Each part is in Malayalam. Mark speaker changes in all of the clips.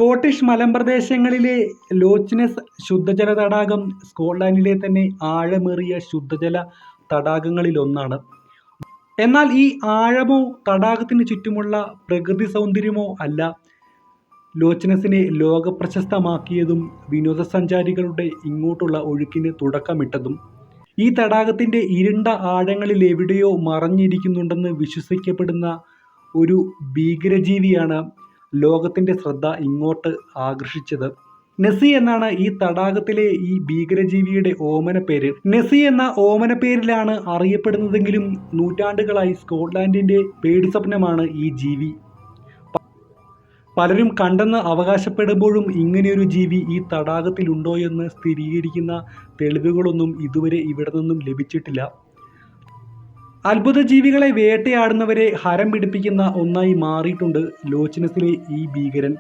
Speaker 1: സ്കോട്ടിഷ് മലമ്പ്രദേശങ്ങളിലെ ലോച്ച് നെസ് ശുദ്ധജല തടാകം സ്കോട്ട്ലൻഡിലെ തന്നെ ആഴമേറിയ ശുദ്ധജല തടാകങ്ങളിലൊന്നാണ്. എന്നാൽ ഈ ആഴമോ തടാകത്തിന് ചുറ്റുമുള്ള പ്രകൃതി സൗന്ദര്യമോ അല്ല ലോച്ച് നെസ്സിനെ ലോകപ്രശസ്തമാക്കിയതും വിനോദസഞ്ചാരികളുടെ ഇങ്ങോട്ടുള്ള ഒഴുക്കിന് തുടക്കമിട്ടതും. ഈ തടാകത്തിൻ്റെ ഇരുണ്ട ആഴങ്ങളിൽ എവിടെയോ മറഞ്ഞിരിക്കുന്നുണ്ടെന്ന് വിശ്വസിക്കപ്പെടുന്ന ഒരു ഭീകരജീവിയാണ് ലോകത്തിൻ്റെ ശ്രദ്ധ ഇങ്ങോട്ട് ആകർഷിച്ചത്. നെസ്സി എന്നാണ് ഈ തടാകത്തിലെ ഈ ഭീകരജീവിയുടെ ഓമനപ്പേര്. നെസ്സി എന്ന ഓമനപ്പേരിലാണ് അറിയപ്പെടുന്നതെങ്കിലും നൂറ്റാണ്ടുകളായി സ്കോട്ട്ലൻഡിൻ്റെ പേടിസ്വപ്നമാണ് ഈ ജീവി. പലരും കണ്ടെന്ന് അവകാശപ്പെടുമ്പോഴും ഇങ്ങനെയൊരു ജീവി ഈ തടാകത്തിലുണ്ടോയെന്ന് സ്ഥിരീകരിക്കുന്ന തെളിവുകളൊന്നും ഇതുവരെ ഇവിടെ നിന്നും ലഭിച്ചിട്ടില്ല. അത്ഭുത ജീവികളെ വേട്ടയാടുന്നവരെ ഹരം പിടിപ്പിക്കുന്ന ഒന്നായി മാറിയിട്ടുണ്ട് ലോച്ച് നെസ്സിലെ ഈ ഭീകരൻ.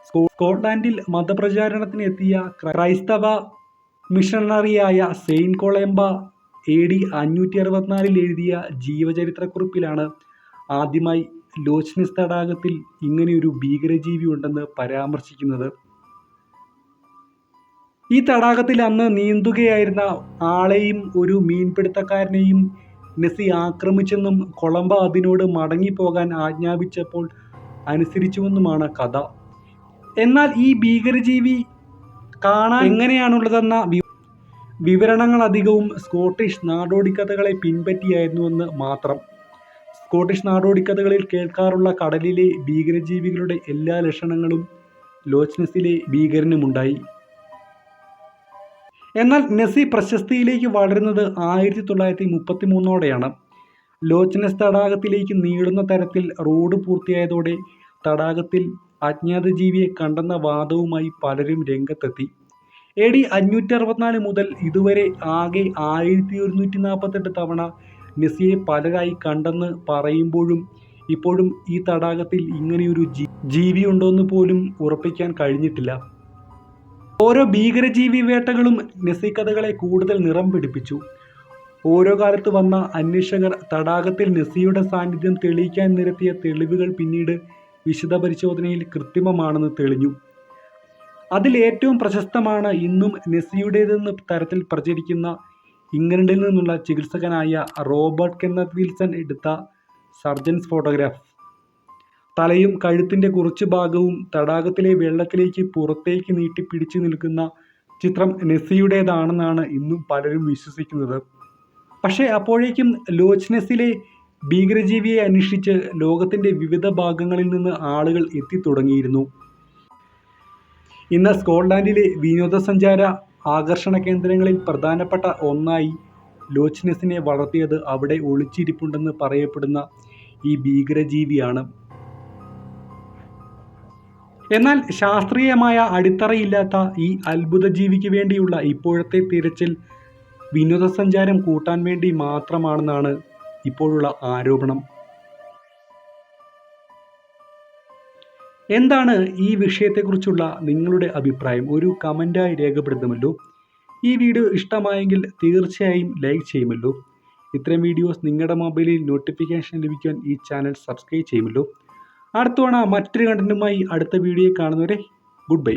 Speaker 1: സ്കോട്ട്ലൻഡിൽ മതപ്രചാരണത്തിന് എത്തിയ ക്രൈസ്തവ മിഷണറിയായ സെയിൻറ്റ് കൊളംബ AD 564 എഴുതിയ ജീവചരിത്രക്കുറിപ്പിലാണ് ആദ്യമായി ലോച്ച് നെസ് തടാകത്തിൽ ഇങ്ങനെയൊരു ഭീകരജീവി ഉണ്ടെന്ന് പരാമർശിക്കുന്നത്. ഈ തടാകത്തിൽ അന്ന് നീന്തുകയായിരുന്ന ആളെയും ഒരു മീൻപിടുത്തക്കാരനെയും നെസ്സി ആക്രമിച്ചെന്നും കൊളംബ അതിനോട് മടങ്ങിപ്പോകാൻ ആജ്ഞാപിച്ചപ്പോൾ അനുസരിച്ചുവെന്നുമാണ് കഥ. എന്നാൽ ഈ ഭീകരജീവി കാണാൻ എങ്ങനെയാണുള്ളതെന്ന വിവരണങ്ങളധികവും സ്കോട്ടിഷ് നാടോടിക്കഥകളെ പിൻപറ്റിയായിരുന്നുവെന്ന് മാത്രം. സ്കോട്ടിഷ് നാടോടിക്കഥകളിൽ കേൾക്കാറുള്ള കടലിലെ ഭീകരജീവികളുടെ എല്ലാ ലക്ഷണങ്ങളും ലോച്ച് നെസ്സിലെ ഭീകരനുമുണ്ടായി. എന്നാൽ നെസ്സി പ്രശസ്തിയിലേക്ക് വളരുന്നത് 1933ഓടെയാണ്. ലോച്ച് നെസ് തടാകത്തിലേക്ക് നീളുന്ന തരത്തിൽ റോഡ് പൂർത്തിയായതോടെ തടാകത്തിൽ അജ്ഞാത ജീവിയെ കണ്ടെന്ന വാദവുമായി പലരും രംഗത്തെത്തി. AD 564 മുതൽ ഇതുവരെ ആകെ 1148 തവണ നെസ്സിയെ പലരായി കണ്ടെന്ന് പറയുമ്പോഴും ഇപ്പോഴും ഈ തടാകത്തിൽ ഇങ്ങനെയൊരു ജീവിയുണ്ടോയെന്ന് പോലും ഉറപ്പിക്കാൻ കഴിഞ്ഞിട്ടില്ല. ഓരോ ഭീകരജീവി വേട്ടകളും നെസ്സി കഥകളെ കൂടുതൽ നിറം പിടിപ്പിച്ചു. ഓരോ കാലത്ത് വന്ന അന്വേഷകർ തടാകത്തിൽ നെസ്സിയുടെ സാന്നിധ്യം തെളിയിക്കാൻ നിരത്തിയ തെളിവുകൾ പിന്നീട് വിശദ പരിശോധനയിൽ കൃത്രിമമാണെന്ന് തെളിഞ്ഞു. അതിൽ ഏറ്റവും പ്രശസ്തമാണ് ഇന്നും നെസ്സിയുടേതെന്ന തരത്തിൽ പ്രചരിക്കുന്ന ഇംഗ്ലണ്ടിൽ നിന്നുള്ള ചികിത്സകനായ റോബർട്ട് കെന്നത്ത് വിൽസൺ എടുത്ത സർജൻസ് ഫോട്ടോഗ്രാഫ്. തലയും കഴുത്തിൻ്റെ കുറച്ചു ഭാഗവും തടാകത്തിലെ വെള്ളത്തിലേക്ക് പുറത്തേക്ക് നീട്ടി പിടിച്ചു നിൽക്കുന്ന ചിത്രം നെസ്സിയുടേതാണെന്നാണ് ഇന്നും പലരും വിശ്വസിക്കുന്നത്. പക്ഷേ അപ്പോഴേക്കും ലോച്ച് നെസ്സിലെ ഭീകരജീവിയെ അന്വേഷിച്ച് ലോകത്തിൻ്റെ വിവിധ ഭാഗങ്ങളിൽ നിന്ന് ആളുകൾ എത്തിത്തുടങ്ങിയിരുന്നു. ഇന്ന് സ്കോട്ട്ലൻഡിലെ വിനോദസഞ്ചാര ആകർഷണ കേന്ദ്രങ്ങളിൽ പ്രധാനപ്പെട്ട ഒന്നായി ലോച്ച് നെസ്സിനെ വളർത്തിയത് അവിടെ ഒളിച്ചിരിപ്പുണ്ടെന്ന് പറയപ്പെടുന്ന ഈ ഭീകരജീവിയാണ്. എന്നാൽ ശാസ്ത്രീയമായ അടിത്തറയില്ലാത്ത ഈ അത്ഭുത ജീവിക്ക് വേണ്ടിയുള്ള ഇപ്പോഴത്തെ തിരച്ചിൽ വിനോദസഞ്ചാരം കൂട്ടാൻ വേണ്ടി മാത്രമാണെന്നാണ് ഇപ്പോഴുള്ള ആരോപണം. എന്താണ് ഈ വിഷയത്തെക്കുറിച്ചുള്ള നിങ്ങളുടെ അഭിപ്രായം? ഒരു കമൻറ്റായി രേഖപ്പെടുത്തുമല്ലോ. ഈ വീഡിയോ ഇഷ്ടമായെങ്കിൽ തീർച്ചയായും ലൈക്ക് ചെയ്യുമല്ലോ. ഇത്തരം വീഡിയോസ് നിങ്ങളുടെ മൊബൈലിൽ നോട്ടിഫിക്കേഷൻ ലഭിക്കാൻ ഈ ചാനൽ സബ്സ്ക്രൈബ് ചെയ്യുമല്ലോ. അടുത്ത തവണ മറ്റൊരു കണ്ടന്റുമായി അടുത്ത വീഡിയോ കാണുന്നവരെ ഗുഡ് ബൈ.